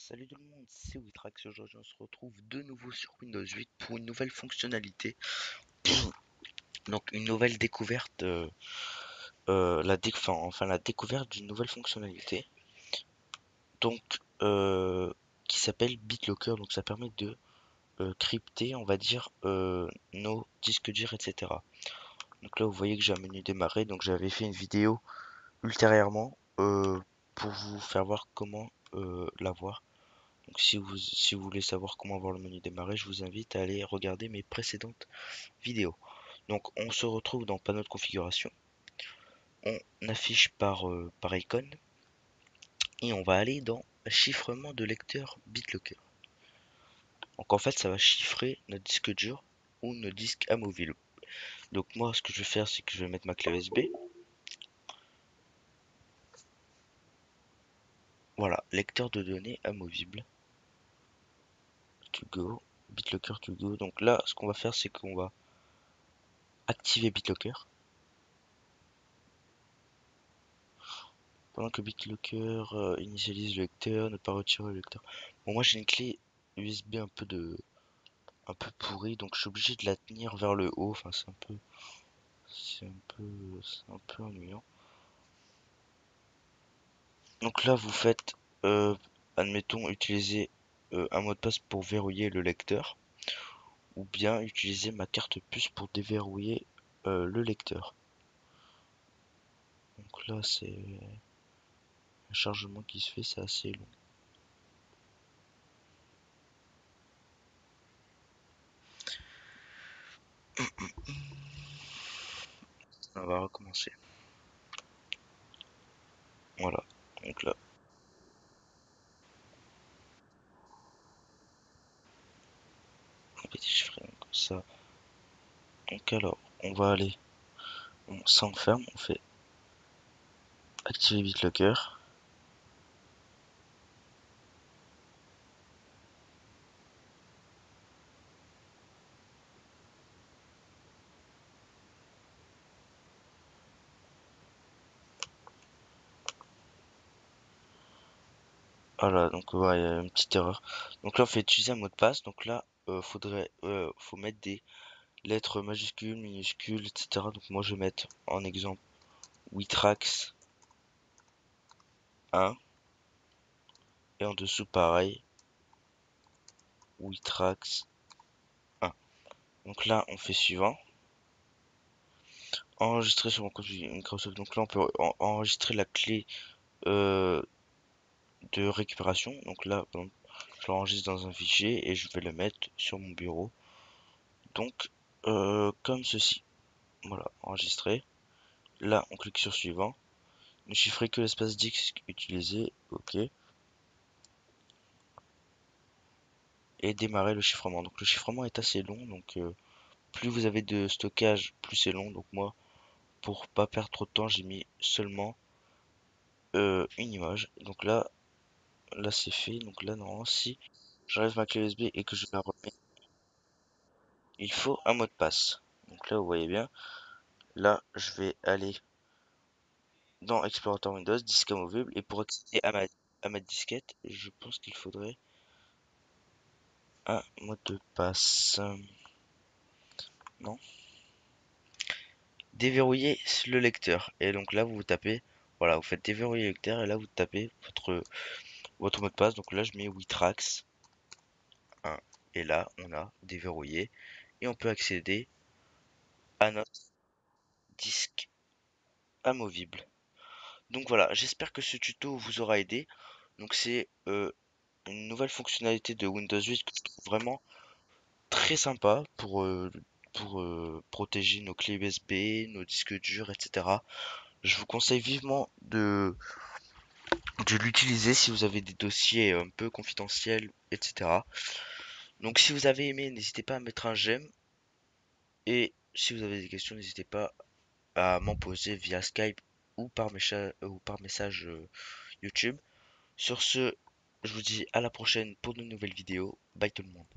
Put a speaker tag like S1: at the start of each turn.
S1: Salut tout le monde, c'est Witrax. Aujourd'hui on se retrouve de nouveau sur Windows 8 pour une nouvelle fonctionnalité. Donc une nouvelle découverte, la découverte d'une nouvelle fonctionnalité. Donc qui s'appelle BitLocker. Donc ça permet de crypter, on va dire, nos disques durs, etc. Donc là vous voyez que j'ai un menu démarrer. Donc j'avais fait une vidéo ultérieurement pour vous faire voir comment l'avoir. Donc si vous voulez savoir comment avoir le menu démarrer, je vous invite à aller regarder mes précédentes vidéos. Donc on se retrouve dans panneau de configuration, on affiche par icône et on va aller dans chiffrement de lecteur BitLocker. Donc en fait ça va chiffrer notre disque dur ou notre disque amovible. Donc moi ce que je vais faire c'est que je vais mettre ma clé USB. Voilà, lecteur de données amovible. To go, BitLocker to go. Donc là ce qu'on va faire c'est qu'on va activer BitLocker. Pendant que BitLocker initialise le lecteur, ne pas retirer le lecteur. Bon, moi j'ai une clé USB un peu pourrie, donc je suis obligé de la tenir vers le haut. Enfin, c'est un peu ennuyant. Donc là, vous faites, admettons, utiliser un mot de passe pour verrouiller le lecteur, ou bien utiliser ma carte puce pour déverrouiller le lecteur. Donc là, c'est un chargement qui se fait, c'est assez long. On va recommencer. Voilà. Donc là, on va déchiffrer comme ça. Donc alors, on va aller, on s'enferme, on fait activer BitLocker. Voilà, donc ouais, il y a une petite erreur. Donc là, on fait utiliser un mot de passe. Donc là, faut mettre des lettres majuscules, minuscules, etc. Donc moi, je vais mettre en exemple Witrax 1 et en dessous pareil Witrax 1. Donc là, on fait suivant. Enregistrer sur mon compte Microsoft. Donc là, on peut enregistrer la clé euh, de récupération. Donc là, par exemple, je l'enregistre dans un fichier et je vais le mettre sur mon bureau. Donc, comme ceci. Voilà, enregistrer. Là, on clique sur suivant. Ne chiffrez que l'espace disque utilisé. OK. Et démarrer le chiffrement. Donc le chiffrement est assez long. Donc plus vous avez de stockage, plus c'est long. Donc moi, pour pas perdre trop de temps, j'ai mis seulement une image. Donc là c'est fait. Donc là, normalement, si j'enlève ma clé USB et que je la remets, il faut un mot de passe. Donc là, vous voyez bien. Là, je vais aller dans Explorateur Windows, disque amovible. Et pour accéder à ma disquette, je pense qu'il faudrait un mot de passe. Non. Déverrouiller le lecteur. Et donc là, vous tapez, voilà, vous faites déverrouiller le lecteur et là, vous tapez votre mot de passe. Donc là, je mets Witrax 1. Et là, on a déverrouillé et on peut accéder à notre disque amovible. Donc voilà, j'espère que ce tuto vous aura aidé. Donc c'est une nouvelle fonctionnalité de Windows 8 que je trouve vraiment très sympa pour protéger nos clés USB, nos disques durs, etc. Je vous conseille vivement de l'utiliser si vous avez des dossiers un peu confidentiels, etc. Donc si vous avez aimé, n'hésitez pas à mettre un j'aime et si vous avez des questions, n'hésitez pas à m'en poser via Skype ou par message YouTube. Sur ce, je vous dis à la prochaine pour de nouvelles vidéos. Bye tout le monde.